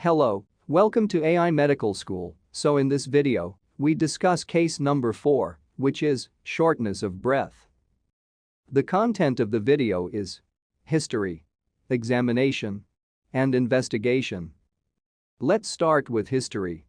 Hello, welcome to AI Medical School. So in this video, we discuss case number 4, which is shortness of breath. The content of the video is history, examination, and investigation. Let's start with history.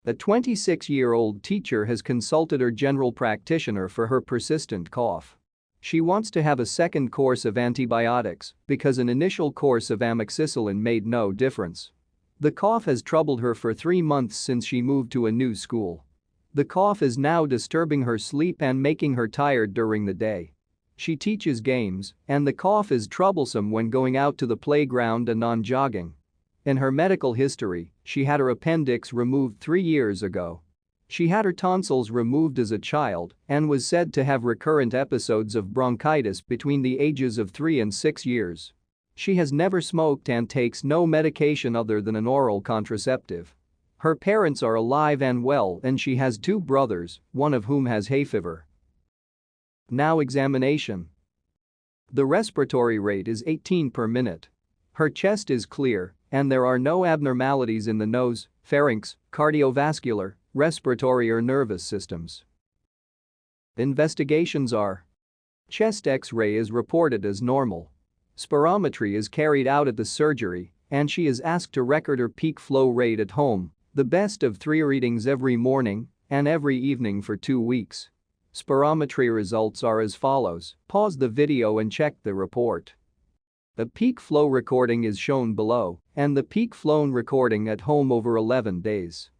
A 26-year-old teacher has consulted her general practitioner for her persistent cough. She wants to have a second course of antibiotics because an initial course of amoxicillin made no difference. The cough has troubled her for 3 months since she moved to a new school. The cough is now disturbing her sleep and making her tired during the day. She teaches games, and the cough is troublesome when going out to the playground and on jogging. In her medical history, she had her appendix removed 3 years ago. She had her tonsils removed as a child and was said to have recurrent episodes of bronchitis between the ages of 3 and 6 years. She has never smoked and takes no medication other than an oral contraceptive. Her parents are alive and well, and she has 2 brothers, one of whom has hay fever. Now examination. The respiratory rate is 18 per minute. Her chest is clear, and there are no abnormalities in the nose, pharynx, cardiovascular, respiratory or nervous systems. Investigations are: chest X-ray is reported as normal. Spirometry is carried out at the surgery, and she is asked to record her peak flow rate at home, the best of 3 readings every morning and every evening for 2 weeks. Spirometry results are as follows. Pause the video and check the report. A peak flow recording is shown below, and the peak flown recording at home over 11 days.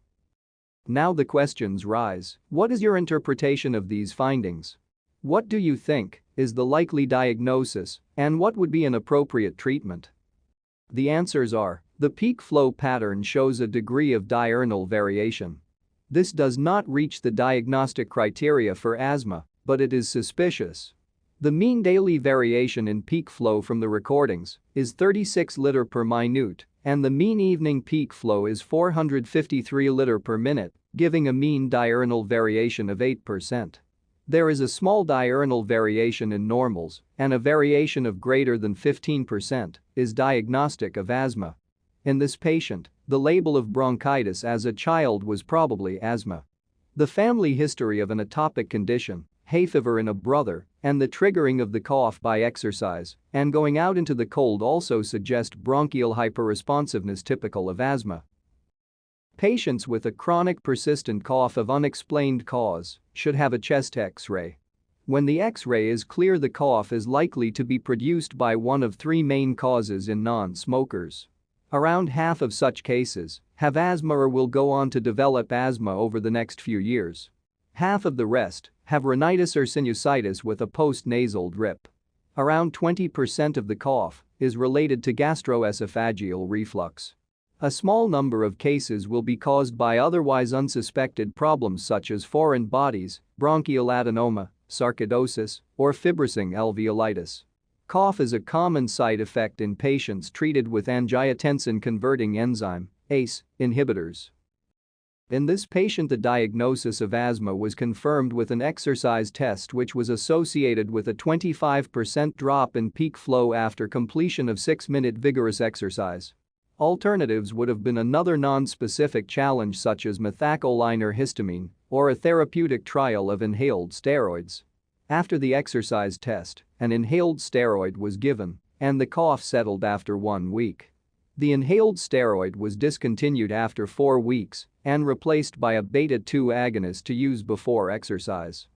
Now the questions rise. What is your interpretation of these findings? What do you think is the likely diagnosis, and what would be an appropriate treatment? The answers are: the peak flow pattern shows a degree of diurnal variation. This does not reach the diagnostic criteria for asthma, but it is suspicious. The mean daily variation in peak flow from the recordings is 36 liter per minute, and the mean evening peak flow is 453 liter per minute, giving a mean diurnal variation of 8%. There is a small diurnal variation in normals, and a variation of greater than 15% is diagnostic of asthma. In this patient, the label of bronchitis as a child was probably asthma. The family history of an atopic condition, hay fever in a brother, and the triggering of the cough by exercise and going out into the cold also suggest bronchial hyperresponsiveness typical of asthma. Patients with a chronic persistent cough of unexplained cause should have a chest X-ray. When the X-ray is clear, the cough is likely to be produced by one of 3 main causes in non-smokers. Around half of such cases have asthma or will go on to develop asthma over the next few years. Half of the rest have rhinitis or sinusitis with a post-nasal drip. Around 20% of the cough is related to gastroesophageal reflux. A small number of cases will be caused by otherwise unsuspected problems such as foreign bodies, bronchial adenoma, sarcoidosis, or fibrosing alveolitis. Cough is a common side effect in patients treated with angiotensin-converting enzyme (ACE) inhibitors. In this patient, the diagnosis of asthma was confirmed with an exercise test which was associated with a 25% drop in peak flow after completion of 6-minute vigorous exercise. Alternatives would have been another non-specific challenge such as methacholine or histamine, or a therapeutic trial of inhaled steroids. After the exercise test, an inhaled steroid was given, and the cough settled after 1 week. The inhaled steroid was discontinued after 4 weeks and replaced by a beta-2 agonist to use before exercise.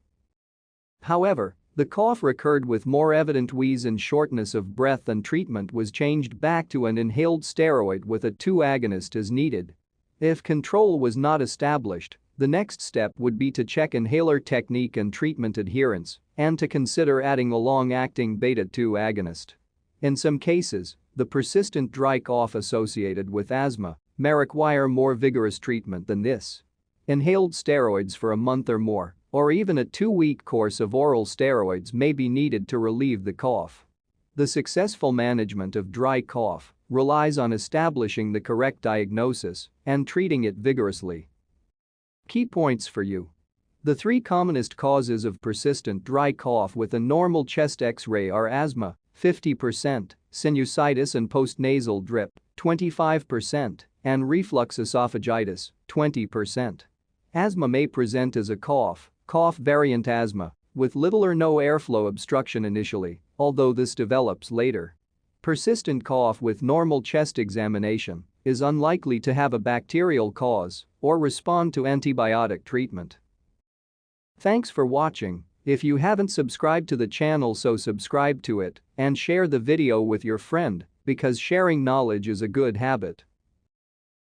However, the cough recurred with more evident wheeze and shortness of breath, and treatment was changed back to an inhaled steroid with a 2 agonist as needed. If control was not established, the next step would be to check inhaler technique and treatment adherence and to consider adding a long-acting beta-2 agonist. In some cases, the persistent dry cough associated with asthma may require more vigorous treatment than this. Inhaled steroids for a month or more, or even a 2-week course of oral steroids may be needed to relieve the cough. The successful management of dry cough relies on establishing the correct diagnosis and treating it vigorously. Key points for you. The 3 commonest causes of persistent dry cough with a normal chest X-ray are asthma, 50%, sinusitis and postnasal drip, 25%, and reflux esophagitis, 20%. Asthma may present as a cough variant asthma, with little or no airflow obstruction initially, although this develops later. Persistent cough with normal chest examination is unlikely to have a bacterial cause or respond to antibiotic treatment. Thanks for watching. If you haven't subscribed to the channel, so subscribe to it and share the video with your friend, because sharing knowledge is a good habit.